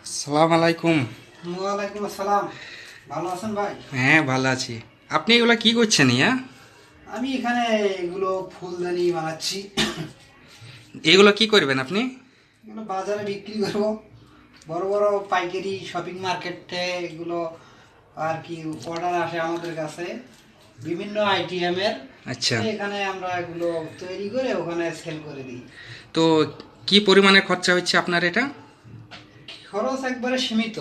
আসসালামু আলাইকুম। ওয়ালাইকুম আসসালাম। ভালো আছেন ভাই? হ্যাঁ, ভালো আছি। আপনি এগুলা কি করছেন ইয়া? আমি এখানে এগুলো ফুলদানি বানাচ্ছি। এগুলো কি করবেন আপনি? এগুলো বাজারে বিক্রি করবো। বড় বড় পাইকারি শপিং মার্কেটে এগুলো আর কি অর্ডার আসে আমাদের কাছে বিভিন্ন আইটেমের। আচ্ছা। এখানে আমরা এগুলো তৈরি করে ওখানে সেল করে দিই। তো কি পরিমাণে খরচা হচ্ছে আপনার এটা? খরচ একবারে সীমিত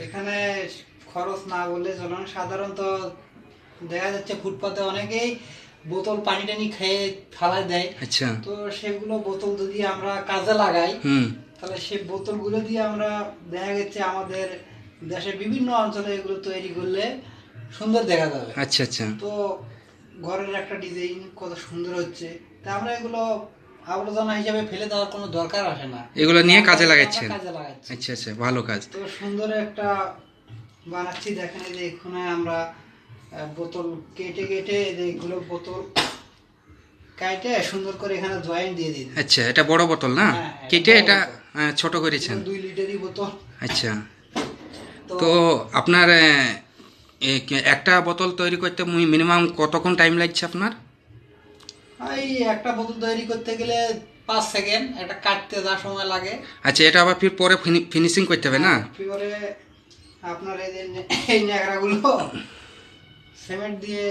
এখানে। খরচ না বললে চলুন, সাধারণত দেখা যাচ্ছে ফুটপাতে অনেকেই বোতল পানি টানি খেয়ে ফেলাই দেয়। আচ্ছা। তো সেগুলো বোতল যদি আমরা কাজে লাগাই, হুম। তাহলে সেই বোতলগুলো দিয়ে আমরা দেখা যাচ্ছে আমাদের দেশের বিভিন্ন অঞ্চলে এগুলো তৈরি করলে সুন্দর দেখা যাবে। আচ্ছা আচ্ছা। তো ঘরের একটা ডিজাইন কত সুন্দর হচ্ছে, তা আমরা এগুলো আবর্জনা হিসাবে ফেলে দেওয়ার কোনো দরকার আসে না। এগুলো নিয়ে আমরা কাজে এগুলো আমরা লাগাচ্ছেন? কাজে লাগাচ্ছি। আচ্ছা আচ্ছা, ভালো কাজ। তো সুন্দর একটা বানাচ্ছি, দেখেন এই যে এখানে আমরা বোতল কেটে কেটে এগুলো বোতল কাটে সুন্দর করে এখানে জয়েন্ট দিয়ে দিই। আচ্ছা, এটা বড় বোতল না? হ্যাঁ, এটা কেটে বড় এটা বোতল। ছোট করেছেন? 2 লিটারই বোতল। আচ্ছা। তো তো আপনার একটা বোতল তৈরি করতে মিনিমাম কতক্ষণ টাইম লাগছে আপনার? এই একটা বোতল তৈরি করতে গেলে 5 সেকেন্ড, একটা কাটতে যা সময় লাগে। আচ্ছা, এটা আবার ফির পরে ফিনিশিং করতে হবে না? এবারে আপনার এই যে এই ন্যাকড়াগুলো সিমেন্ট দিয়ে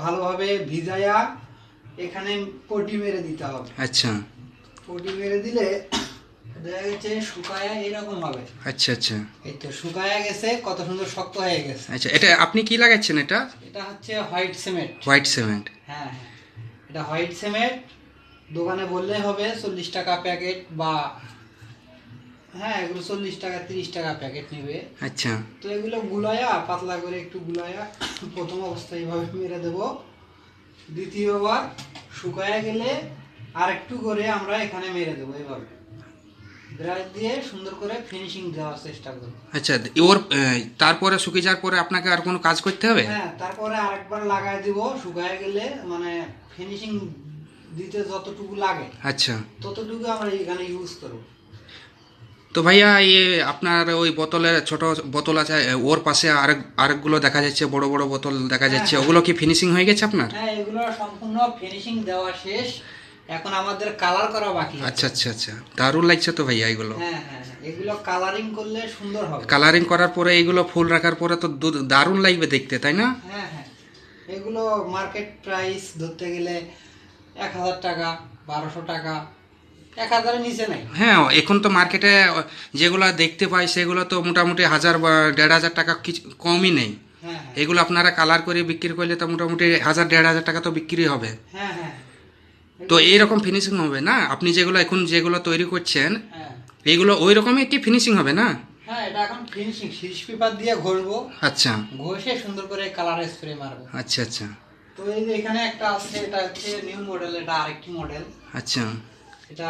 ভালোভাবে ভিজায়া এখানে পটি মেরে দিতে হবে। আচ্ছা পটি মেরে দিলে দেখা গেছে শুকায়া এরকম হবে। আচ্ছা আচ্ছা এই তো শুকায়া গেছে, কত সুন্দর শক্ত হয়ে গেছে। আচ্ছা। এটা আপনি কি লাগাচ্ছেন এটা? এটা হচ্ছে হোয়াইট সিমেন্ট। White cement? হ্যাঁ হ্যাঁ, এটা হোয়াইট সিমেন্ট। দোকানে বললে হবে 40 টাকা প্যাকেট, বা হ্যাঁ এগুলো 40 টাকা 30 টাকা প্যাকেট নেবে। আচ্ছা তো এগুলো গুলায়া পাতলা করে একটু গুলায়া প্রথম অবস্থায় এইভাবে মেরে দেব। দ্বিতীয়বার শুকায়া গেলে আর একটু করে আমরা এখানে মেরে দেবো এইভাবে। ব্রাশ দিয়ে সুন্দর করে ফিনিশিং দেওয়ার চেষ্টা করব। আচ্ছা। ওর তারপরে শুকিয়ে যাওয়ার পরে আপনাকে আর কোনো কাজ করতে হবে? হ্যাঁ, তারপরে আরেকবার লাগাই দিব শুকায়া গেলে, মানে ফিনিশিং দিতে যতটুকু লাগে আচ্ছা। ততটুকু আমরা এখানে ইউজ করব। তো ভাইয়া, আপনার ওই বোতলে ছোট বোতল আছে, ওর পাশে আরেকগুলো দেখা যাচ্ছে, বড় বড় বোতল দেখা হ্যাঁ যাচ্ছে, হ্যাঁ ওগুলো কি ফিনিশিং হয়ে গেছে আপনার? হ্যাঁ, এগুলো সম্পূর্ণ ফিনিশিং দেওয়া শেষ। এখন আমাদের কালার করা বাকি আছে। আচ্ছা আচ্ছা আচ্ছা, দারুণ লাগছে তো ভাইয়া এগুলো। হ্যাঁ হ্যাঁ হ্যাঁ, এগুলো কালারিং করলে সুন্দর হবে। কালারিং করার পরে এগুলো ফুল রাখার পরে তো দারুণ লাগবে দেখতে, তাই না? হ্যাঁ হ্যাঁ, এগুলো মার্কেট প্রাইস ধরতে গেলে 1000 টাকা, 1200 টাকা, 1000-এর নিচে নাই। হ্যাঁ, এখন তো মার্কেটে যেগুলো দেখতে পাই সেগুলো তো মোটামুটি 1000 বা 1500 টাকা কিছু কমই নেই। হ্যাঁ হ্যাঁ এগুলো আপনারা কালার করে বিক্রি করলে তো মোটামুটি 1000 1500 টাকা তো বিক্রি হবে। হ্যাঁ হ্যাঁ, তো এইরকম ফিনিশিং হবে না? আপনি যেগুলো এখন যেগুলো তৈরি করছেন হ্যাঁ এইগুলো ওই রকমই একটি ফিনিশিং হবে না? হ্যাঁ, এটা এখন ফিনিশিং সিরিজ পেপার দিয়ে ঘষবো। আচ্ছা ঘষে সুন্দর করে কালার স্প্রে মারবো। আচ্ছা আচ্ছা তো এই যে এখানে একটা আছে, এটা হচ্ছে নিউ মডেল, এটা আরেকটি মডেল। আচ্ছা। এটা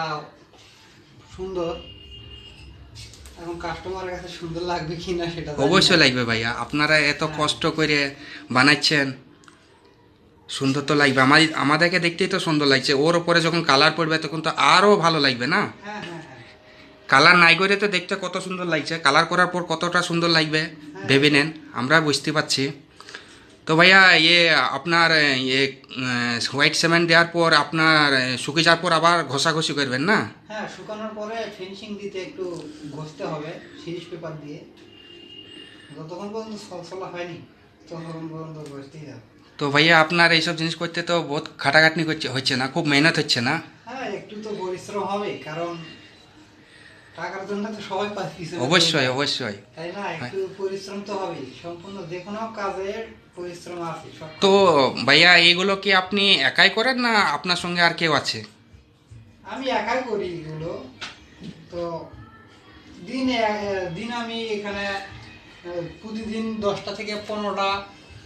সুন্দর। এখন কাস্টমারের কাছে সুন্দর লাগবে কিনা সেটা জানি না। অবশ্যই লাগবে ভাইয়া, আপনারা এত হ্যাঁ। কষ্ট করে বানাচ্ছেন, সুন্দর তো লাগবে। আমাদেরকে দেখতেই তো সুন্দর লাগছে, ওর উপরে যখন কালার পড়বে তখন তো আরও ভালো লাগবে না? হ্যাঁ হ্যাঁ হ্যাঁ কালার নাই করে তো দেখতে কত সুন্দর লাগছে, কালার করার পর কতটা সুন্দর লাগবে হ্যাঁ। ভেবে নেন, আমরা বুঝতে পারছি। তো ভাইয়া আপনার হোয়াইট সিমেন্ট দেওয়ার পর আপনার শুকিয়ে যাওয়ার পর আবার ঘষাঘষি করবেন না? হ্যাঁ, শুকানোর পরে ফিনিশিং দিতে একটু ঘষতে হবে সিরিজ পেপার দিয়ে। যতক্ষণ পর্যন্ত সলসলা হয়নি ততক্ষণ পর্যন্ত ঘষতেই হবে। তো ভাইয়া, আপনার এইসব জিনিস করতে তো বহুত খাটাখাটনি হচ্ছে না? খুব মেহনত হচ্ছে না? হ্যাঁ, একটু তো পরিশ্রম হবে, কারণ টাকার জন্য তো সবাই কিছু না কিছু অবশ্যই করে। অবশ্যই। তাই না, একটু পরিশ্রম তো হবেই। সম্পূর্ণ যে কোনো কাজে পরিশ্রম আছে সব। তো ভাইয়া, এইগুলো কি আপনি একাই করেন না আপনার সঙ্গে আর কেউ আছে? আমি একাই করি এগুলো। তো দিন আমি এখানে প্রতিদিন 10টা থেকে 15টা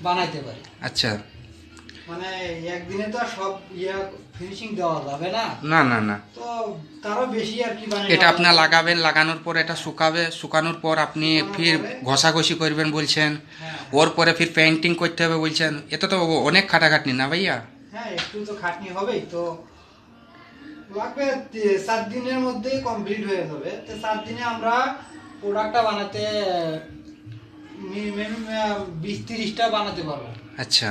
বানাইতে পারি। আচ্ছা। মানে একদিনে তো আর সব ফিনিশিং দেওয়া যাবে না। না না না, তো তারও বেশি আর কি বানাই। এটা আপনার লাগাবেন, লাগানোর পর এটা শুকাবে, শুকানোর পর আপনি শুকানোর ফির পরে ঘষাঘষি করবেন বলছেন, হ্যাঁ ওর পরে ফির পেইন্টিং করতে হবে বলছেন, এটা তো অনেক খাটাখাটনি না ভাইয়া? হ্যাঁ, একটু তো খাটনি হবেই। তো লাগবে 4 দিনের মধ্যেই কমপ্লিট হয়ে যাবে। তো 4 দিনে আমরা প্রোডাক্টটা বানাতে মিনিমাম 20-30টা বানাতে পারবো। আচ্ছা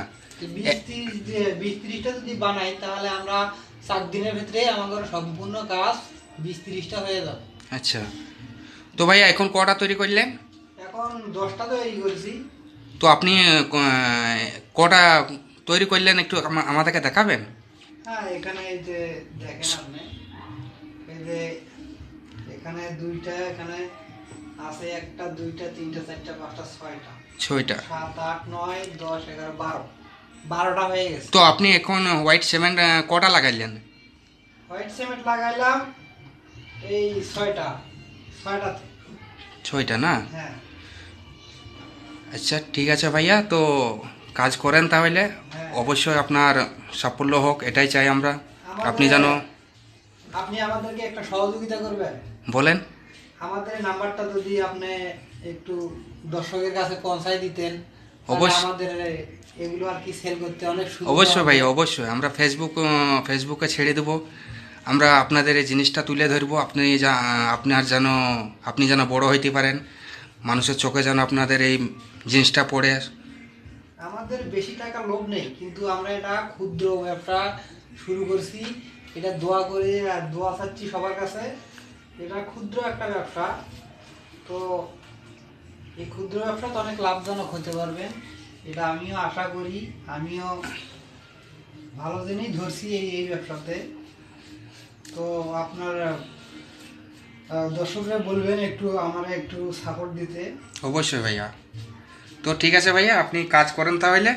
20-30টা যদি বানাই তাহলে আমরা 7 দিনের ভিতরে আমাদের সম্পূর্ণ কাজ 20-30টা হয়ে যাবে। আচ্ছা, তো ভাইয়া এখন কটা তৈরি করলেন? এখন 10টা তৈরি করেছি। তো আপনি কটা তৈরি করলেন একটু আমাদেরকে দেখাবেন? হ্যাঁ, এখানে এই যে দেখেন আপনি, এই যে এখানে 2টা, এখানে আছে 1টা 2টা 3টা 4টা 5টা 6টা 6টা। 7 8 9 10 11 12, 12টা হয়ে গেছে। তো আপনি এখন হোয়াইট সিমেন্ট কটা লাগাইলেন? হোয়াইট সিমেন্ট লাগাইলাম এই 6টা 6টা না? হ্যাঁ আচ্ছা ঠিক আছে ভাইয়া, তো কাজ করেন তাহলে, হ্যাঁ। অবশ্যই আপনার সাফল্য হোক এটাই চাই আমরা। আপনি আমাদের- জানো, আপনি আমাদেরকে একটা সহযোগিতা করবেন। বলেন। আমাদের এই নাম্বারটা যদি আপনি একটু দর্শকের কাছে পৌঁছায় দিতেন, তাহলে অবশ্যই। আমাদের এগুলো আর কি সেল করতে অনেক সুবিধা অবশ্যই হবে। ভাইয়া, অবশ্যই আমরা ফেসবুকে ছেড়ে দেবো। আমরা আপনাদের এই জিনিসটা তুলে ধরবো, আপনি যেন বড় হইতে পারেন, মানুষের চোখে যেন আপনাদের এই জিনিসটা পড়ে। আমাদের বেশি টাকা লোভ নেই, কিন্তু আমরা এটা ক্ষুদ্র ব্যবসা শুরু করছি। এটা দোয়া করে আর দোয়া চাচ্ছি সবার কাছে। এটা ক্ষুদ্র একটা ব্যবসা, তো এই ক্ষুদ্র ব্যবসা তো অনেক লাভজনক হতে পারবেন, এটা আমিও আশা করি। আমিও ভালো দিনই ধরছি এই ব্যবসাতে। তো আপনার দর্শকরা বলবেন একটু আমার একটু সাপোর্ট দিতে। অবশ্যই ভাইয়া। তো ঠিক আছে ভাইয়া, আপনি কাজ করেন তাহলে।